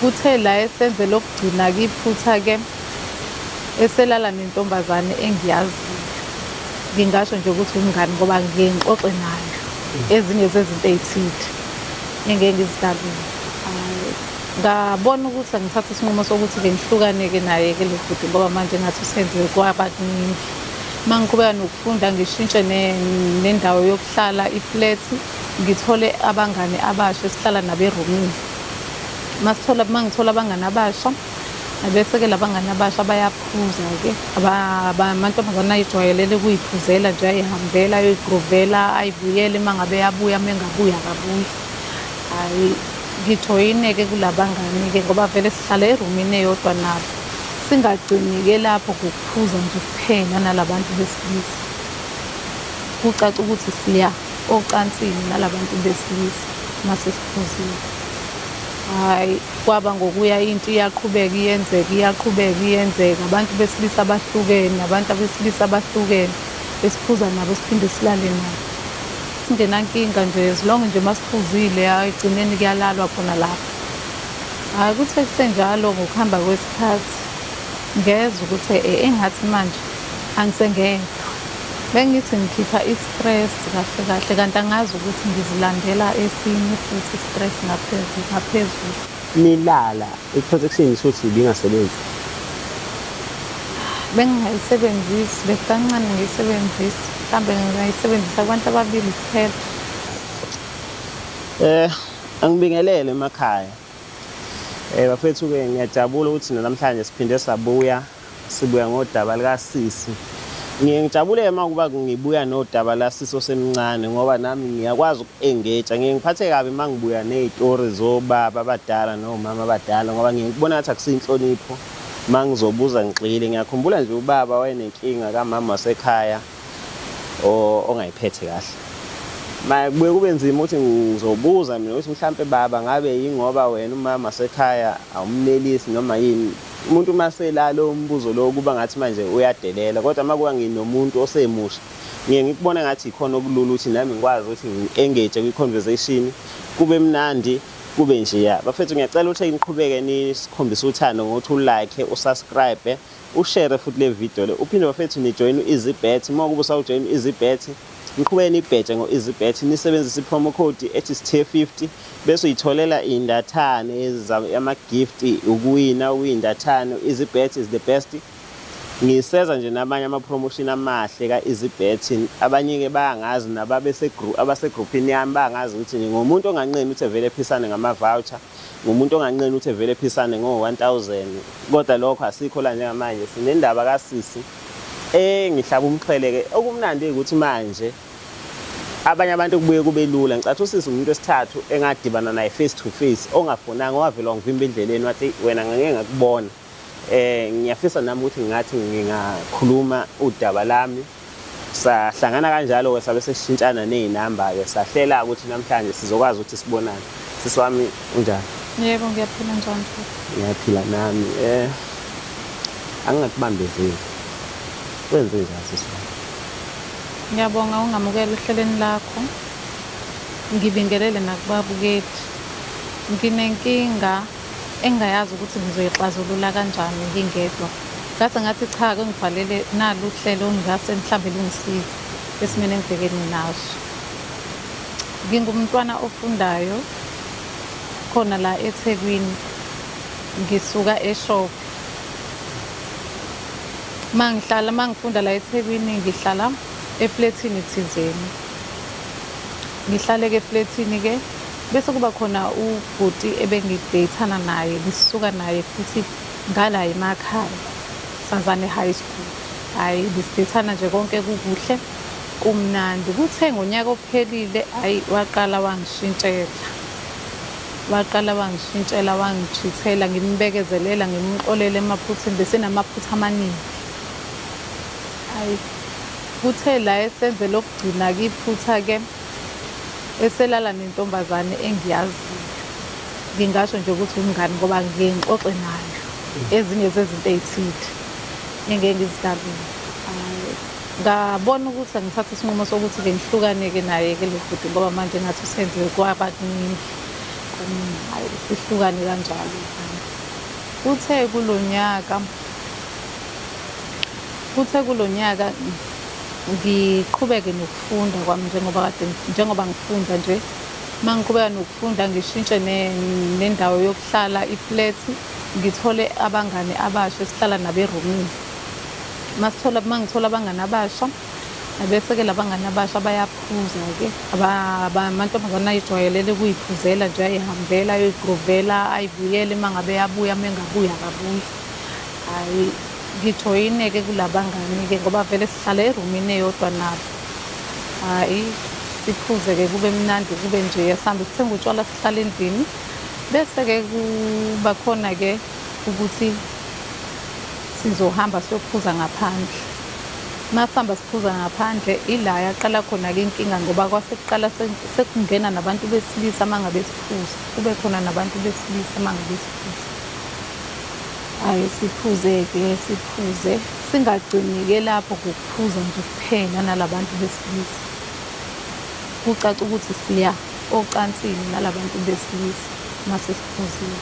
Kuthe la esenze lokugcina-ke iphutha-ke eselala nentombazane engiyaziyo. Ngingasho nje ukuthi umngani ngoba ngike ngixoxe nayo ezinye zezinto ey'thile engeke ngizidalule. Ngabona ukuthi angithathe isinqumo sokuthi-ke ngihlukane-ke naye-ke lo bhuti ngoba manje ngathi usenze kwaba kuningi. Uma ngiqhubeka nokufunda ngishintshe nendawo yokuhlala iflethi, ngithole abangani abasha esihlala nabo erumini. Uma ngithola abangani abasha, bese-ke labangani abasha bayaphuza-ke. Amantombazane ayijwayelele ukuy'phuzela nje, ay'hambela ayoy'gruvela, ay'buyele uma ngabe eyabuya, uma engabuyi akabuyi. Hhayi, ngijoyine-ke kulabangani-ke ngoba vele sihlala erumini eyodwa nabo. Singagcini-ke lapho ngokuphuza nje kuphela nalabantu besilisa. Kucace ukuthi siya ocansini nalabantu besilisa uma sesiphuzile. Hhayi, kwaba ngokuya into iyaqhubeka iyenzeka. Abantu besilisa abahlukene, esiphuza nabo siphinde silale nabo. Singenankinga nje, as long nje masiphuzile, hhayi ekugcineni kuyalalwa khona lapho. Hhayi, kuthe kusenjalo ngokuhamba kwesikhathi, ngezwa ukuthi engathi manje angisengedwa. Bengithi ngikhipha i-stress kahle kahle, kanti angazi ukuthi ngizilandela esinye futhi i-stress ngaphezulu. Nilala i-protection shothi ibingasebenzi? Bengingayisebenzisi, bekukancane ngiyisebenzisa. Mhlambe ngingayisebenzisa kubantu ababili kuphela. Angibingelele emakhaya. Bafethu-ke ngiyajabula ukuthi namhlanje siphinde sibuya ngodaba likasisi. Ngijabule uma kuba ngibuya nodaba lasisi osemncane ngoba nami ngiyakwazi uku-engage. Ngiphathe kabi uma ngibuya ney'tori zobaba abadala nomama abadala ngoba ngibona ngathi akusinhlonipho uma ngizobuza ngigxile. Ngiyakhumbula nje ubaba wayenenkinga kamama wasekhaya ongayiphethe kahle. Kubuye kube nzima ukuthi ngizobuza mina ukuthi mhlampe baba ngabe yingoba wena umama wasekhaya awumnelisi noma yini. Umuntu uma selala umbuzo lo kuba ngathi manje uyadelela, kodwa uma kuba nginomuntu osemusha ngiye ngikubona ngathi ikhona okulula ukuthi nami ngikwazi ukuthi ngi-engage kwi-conversation, kube mnandi, kube njeya. Bafethu ngiyacela ukuthi niqhubeke nisikhombise uthando ngokuthi ulike, usubscribe, ushare futhi le video le. Uphinde bafethu nijoyine u-EasyBet. Uma kuba usawujoyina u-EasyBet, niqhubeke nibhetshe ngo-EasyBet, nisebenzise i-promo code ethi STHE50 bese uyitholela indathane ama-gift, ukuwina uyindathane. EasyBet is the best. Ngiseza nje nabanye ama-promotion amahle ka-EasyBet. Abanye-ke bayangazi abasegroupini yami bayangazi ukuthi ngomuntu onganqeni ukuthi vele ephisane ngama-voucher, ngumuntu onganqeni ukuthi vele ephisane ngo-1000. Kodwa lokho asikho la njengamanje, sinendaba kasisi ngihlaba umxhele-ke. Okumnandi ukuthi manje abanye abantu kubuye kube lula. Ngicathi usisi umuntu wesithathu engadibana naye face to face, ongafonanga, owavela wangivimba endleleni wathi wena ngeke ngakubona. Ngiyafisa nami ukuthi ngathi ngingakhuluma udaba lami. Sahlangana kanjalo-ke sabe sesishintshana ney'namba-ke, sahlela ukuthi namhlanje sizokwazi ukuthi sibonane. Sisi wami unjani? Yebo, ngiyaphila njani futhi? Ngiyaphila nami. Angingakubambezeli. Wenze njani sisi wami? Ngiyabonga ungamukela ehlelweni lakho. Ngibingelele nakubabukeli. Nginenkinga engayazi ukuthi ngizoyixazulula kanjani ngingedwa. Ngase ngathi cha, ngibhalele nalo uhlelo ngase mhlambe lungisize esimene engibhekene naso. Ngingumntwana ofundayo khona la eThekwini. Ngisuka eShop. Mangifunda la eThekwini ngihlala efletini thizeni. Ngihlale-ke efletini-ke bese kuba khona ubhuti ebengideyithana naye, ngisuka naye futhi ngala emakhaya, Sazane High School. Hhayi, besideyithana nje konke kukuhle, kumnandi. Kuthe ngonyaka ophelile, hhayi waqala wangishintshela, wangijithela, ngimbekezelela, ngimxolele emaphutheni, besenamaphutha amaningi. Hhayi, kuthe la esenze lokugcina-ke iphutha-ke eselala nentombazane engiyaziyo. Ngingasho nje ukuthi umngani ngoba ngike ngixoxe nayo ezinye zezinto ey'thile engeke ngizidalule. Ngabona ukuthi angithathe isinqumo sokuthi-ke ngihlukane-ke naye-ke lo bhuti ngoba manje ngathi usenze kwaba kuningi. Hhayi, sihlukane kanjalo. Kuthe kulo nyaka ngiqhubeke nokufunda kwami njengoba ngifunda nje. Uma ngiqhubeka nokufunda ngishintshe nendawo yokuhlala iflethi, ngithole abangani abasha esihlala nabo erumini. Uma ngithola abangani abasha, bese-ke labangani abasha bayaphuza-ke. Amantombazane ayijwayelele ukuy'phuzela nje, ay'hambela, ayoy'gruvela, ay'buyele uma ngabe yabuya, uma engabuyi akabuyi. Hhayi, ngijoyine-ke kulabangani-ke ngoba vele sihlala erumini eyodwa nabo. Hhayi, siphuze-ke kube mnandi, kube nje sihambe sithenge utshwala sihlale endlini. Bese-ke kuba khona-ke ukuthi sizohamba siyophuza ngaphandle. Uma sihamba siphuza ngaphandle, ila yaqala khona-ke inkinga ngoba kwase kuqala sekungena nabantu besilisa uma ngabe siphuza. Kube khona nabantu besilisa uma ngabe siphuza. Hhayi, siphuze. Singagcini-ke lapho ngokuphuza nje kuphela nalabantu besilisa. Kucace ukuthi siya ocansini nalabantu besilisa uma sesiphuzile.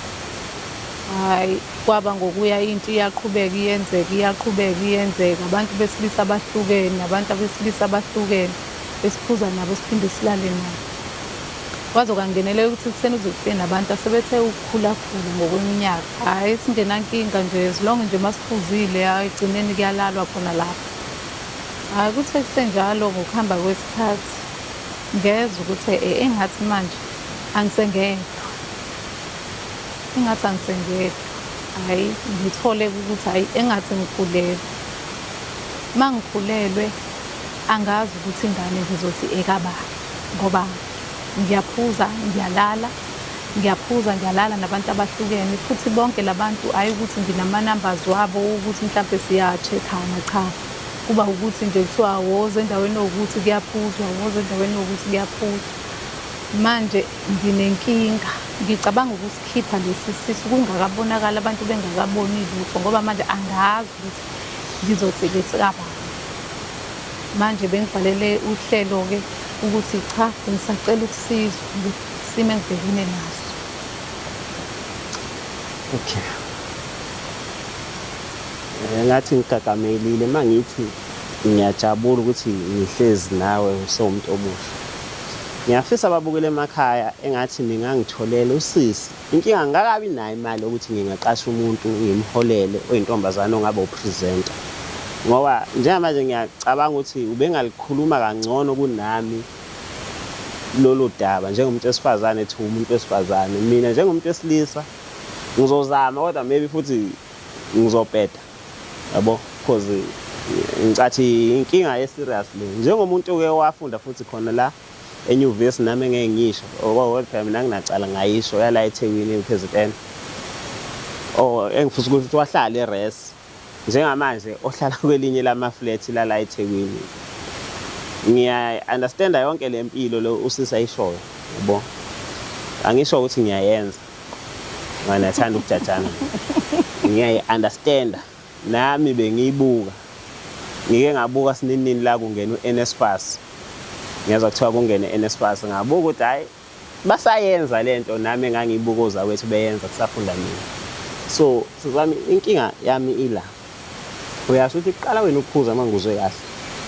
Hhayi, kwaba ngokuya into iyaqhubeka iyenzeka. Abantu besilisa abahlukene. Esiphuza nabo siphinde silale nabo. Kwaze kwangenelela ukuthi ekutheni kuze kufike nabantu asebethe ukukhulakhula ngokweminyaka. Hhayi, singenankinga nje as long nje masiphuzile, hhayi ekugcineni kuyalalwa khona lapho. Hhayi, kuthe kusenjalo ngokuhamba kwesikhathi ngezwa ukuthi engathi manje angisengedwa. Hhayi, ngithole ukuthi hhayi engathi ngikhulelwe. Uma ngikhulelwe angazi ukuthi ingane ngizothi ekabani ngoba ngiyaphuza, ngiyalala nabantu abahlukene. Futhi bonke labantu hhayi ukuthi nginamanambazi wabo ukuthi mhlampe siya-check-ana, cha. Kuba ukuthi nje kuthiwa woza endaweni ewukuthi kuyaphuzwa, Manje nginenkinga. Ngicabanga ukusikhipha lesi sisu kungakabonakali, abantu bengakaboni lutho ngoba manje angazi ukuthi ngizothi sikabani. Manje bengibhalele uhlelo-ke ukuthi cha, bengisacela ukusizwa ngesimo engibhekene naso. Okay. Ngathi ngigagamelile uma ngithi ngiyajabula ukuthi ngihlezi nawe usewumuntu omusha. Ngiyafisa ababukele emakhaya engathi ningangitholela usisi. Inkinga ngingakabi nayo imali yokuthi ngingaqasha umuntu ngimholele oyintombazane ongabe upresenter. Ngoba njengamanje ngiyacabanga ukuthi ubengalikhuluma kangcono kunami lolu daba njengomuntu wesifazane ethi umuntu wesifazane. Mina njengomuntu wesilisa ngizozama kodwa maybe futhi ngizopeta. Yabo, because ngicathi inkinga ye-serious le. Njengomuntu oke wafunda futhi khona la enyuvesi nami ngeke ngisho. Kodwa mina nginacala ngayisho yala eThekwini ePresident. Engifisa ukuthi wahlala eRes. Njengamanje ohlala kwelinye lama-flat la eThekwini. Ngiya-understanda yonke le mpilo lo usisi ayishoyo, yabo. Angisho ukuthi ngiyayenza. Nganathanda ukujajana. Ngiyayi-understanda. Nami bengiyibuka. Ngike ngabuka sininini la kungena uNSFAS. Ngiyazwa kuthiwa kungene uNSFAS ngabuka ukuthi hayi basayenza lento nami engangiyibukoza wethu beyenza kusafunda mina. So sizami inkinga yami ila. Uyasho ukuthi kuqala wena ukuphuza mangizwe kahle.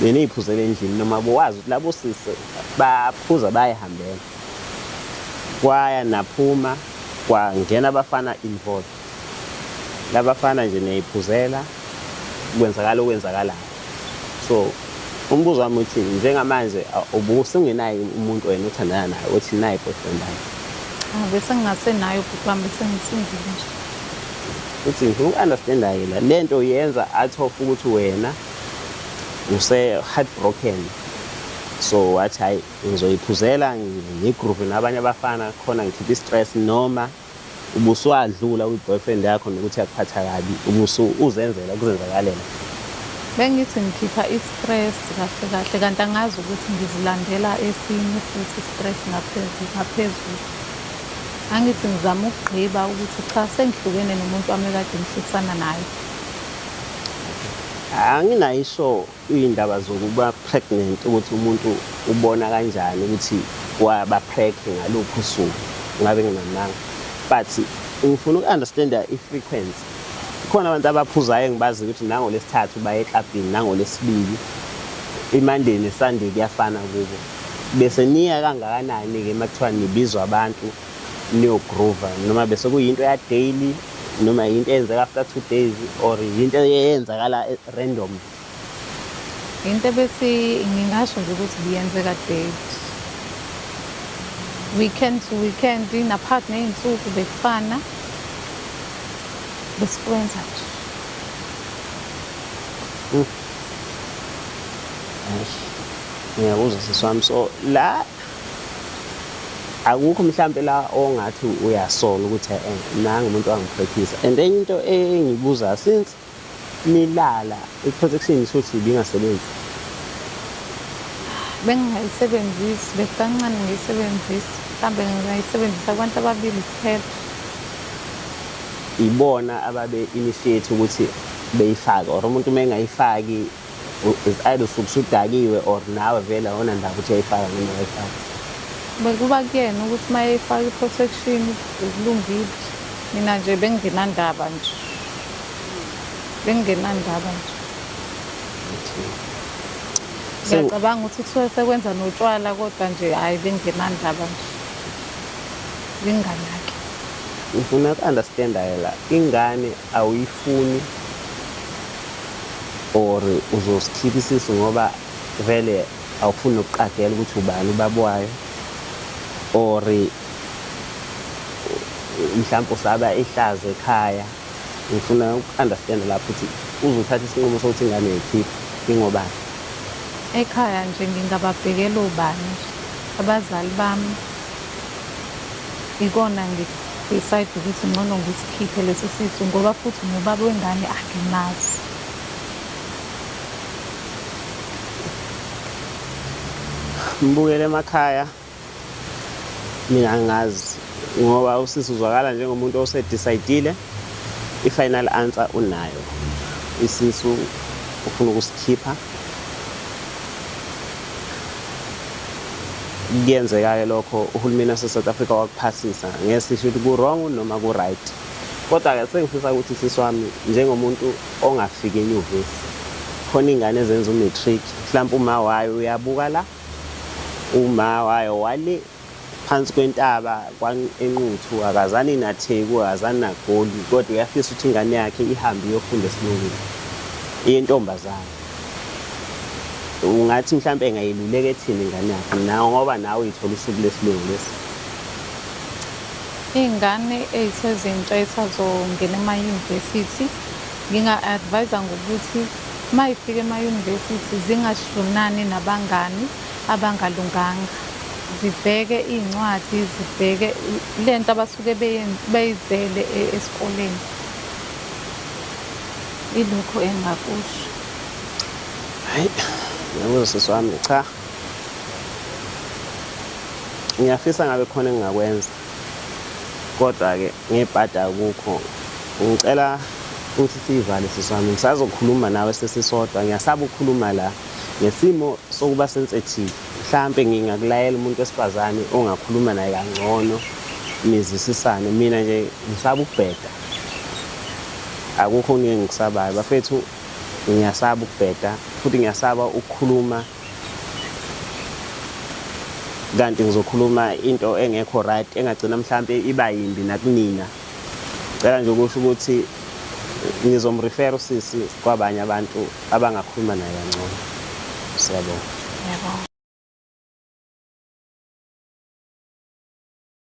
Mina iphuzela endlini noma bowazi ukuthi labo sisi baphuza bayihambela. Kwaya naphuma kwangena abafana involved. Labafana nje neyiphuzela okwenzakalayo. So umbuzo wami uthi njengamanje ubusungenayo umuntu wena othandana naye othi naye boyfriend yakhe. Bese ngingasenayo futhi wami bese ngisindile nje. Uthi ngifuna uku-understand-ke la lento yenza athof ukuthi wena heartbroken. So wathi hayi ngizoyiphuzela ngigroupe nabanye abafana khona ngikhipha i-stress noma ubuswadlula kwi-boyfriend yakho nokuthi yakuphatha kabi uzenzela ukuzenzakalela. Bengithi ngikhipha i-stress kahle kanti angazi ukuthi ngizilandela esinye futhi i-stress ngaphezulu. Angithi ngizama ukugqiba ukuthi cha sengihlukene nomuntu wami kade ngihlukisana naye. Anginayisho iy'ndaba zokuba pregnant ukuthi umuntu ubona kanjani ukuthi waba pregnant ngaluphi usuku ngabe nginamanga. But ngifuna uku-understand-a i-frequency. Khona abantu abaphuzayo engibazi ukuthi nangoLesithathu baye eklabhini, nangoLesibili, iMonday neSunday kuyafana kubo. Bese niya kangakanani-ke uma kuthiwa nibizwa abantu niyogroova, noma bese kuyinto ya-daily noma yinto eyenzeka after 2 days or yinto eyenzakala random? Into bese ngingasho nje ukuthi biyenzeka daily. Weekend to weekend, naphakathi ney'nsuku bekufana, besikwenza nje. Ngiyakuzwa sisi wami. So la akukho mhlampe la ongathi uyasola ukuthi nangu umuntu wangiphephisa. And enye into engibuza, since nilala i-protection shothi ibingasebenzi. Bengingayisebenzisi, bekukancane ngiyisebenzisa, mhlambe ngingayisebenzisa abantu ababili kuphela. Ibona ababe initiate ukuthi beyifake, or umuntu uma engayifaki is either usudakiwe or nawe vele awona ndaba ukuthi uyayifaka noma uyayifaka. Bekuba kuyena ukuthi uma eyifaka i-protection kulungile. Mina nje bengingenandaba nje. Bengingenandaba nje. Ngiyacabanga ukuthi kusuke sekwenza notshwala kodwa nje hhayi bengingenandaba nje. Benginganaki. Ngifuna uku-understand-a la, ingane awuyifuni or uzosikhipha isisu ngoba vele awufuni nokuqagela ukuthi ubani ubaba wayo, or mhlawumbe usaba ihlazo ekhaya. Ngifuna uku-understand-a lapho ukuthi uzothatha isinqumo sokuthi ingane uyikhiphe ingobani. Ekhaya nje ngingababhekela obani nje, abazali bami. Ikona ngidecide ukuthi ngcono ngisikhiphe lesi sisu ngoba futhi nobaba wengane angimazi. Mbukele emakhaya, mina angazi ngoba usisi uzwakala njengomuntu osedecide-ile, i-final answer unayo. Isisu ufuna ukusikhipha. Kuyenzeka-ke lokho, uhulumeni wase-South Africa wakuphasisa. Ngeke sisho ukuthi ku-wrong noma ku-right. Kodwa-ke sengifisa ukuthi sisi wami njengomuntu ongafiki enyuvesi, khona iy'ngane ezenza u-matric, mhlawumpe uma wayo uyabuka la, uma wayo wale phansi kwentaba eNquthu, akazani naTheku, akazani naGoli, kodwa uyafisa ukuthi ingane yakhe ihambe iyofunda esilungwini, iyentombazane. Ungathi mhlampe engayiluleka ethini ingane yakhe nawe ngoba nawe uyithola usuku lesilungu lesi? Iy'ngane ey'sezintsha ey'sazongena emayunivesithi, nginga-advise ngokuthi uma ifika emayunivesithi zingashonani nabangani abangalunganga. Zibheke iy'ncwadi, zibheke lento abasuke beyizele esikoleni. Ilokho engingakusho. Hayi, ngiyakuzwa sisi wami, cha. Ngiyafisa ngabe khona engingakwenza. Kodwa-ke ngebhada akukho. Ngicela ukuthi siyivale sisi wami. Ngisazokhuluma nawe sesisodwa. Ngiyasaba ukukhuluma la ngesimo sokuba sensitive. Mhlampe ngingakulayela umuntu wesifazane ongakhuluma naye kangcono nizwisisane. Mina nje ngisaba ukubheda. Akukho okunye engikusabayo bafethu. Ngiyasaba ukubheda futhi ngiyasaba ukukhuluma kanti ngizokhuluma into engekho right engagcina mhlampe iba yimbi nakunina. Ngicela nje ukusho ukuthi ngizomrefer usisi kwabanye abantu abangakhuluma naye kangcono. Siyabonga. Yebo.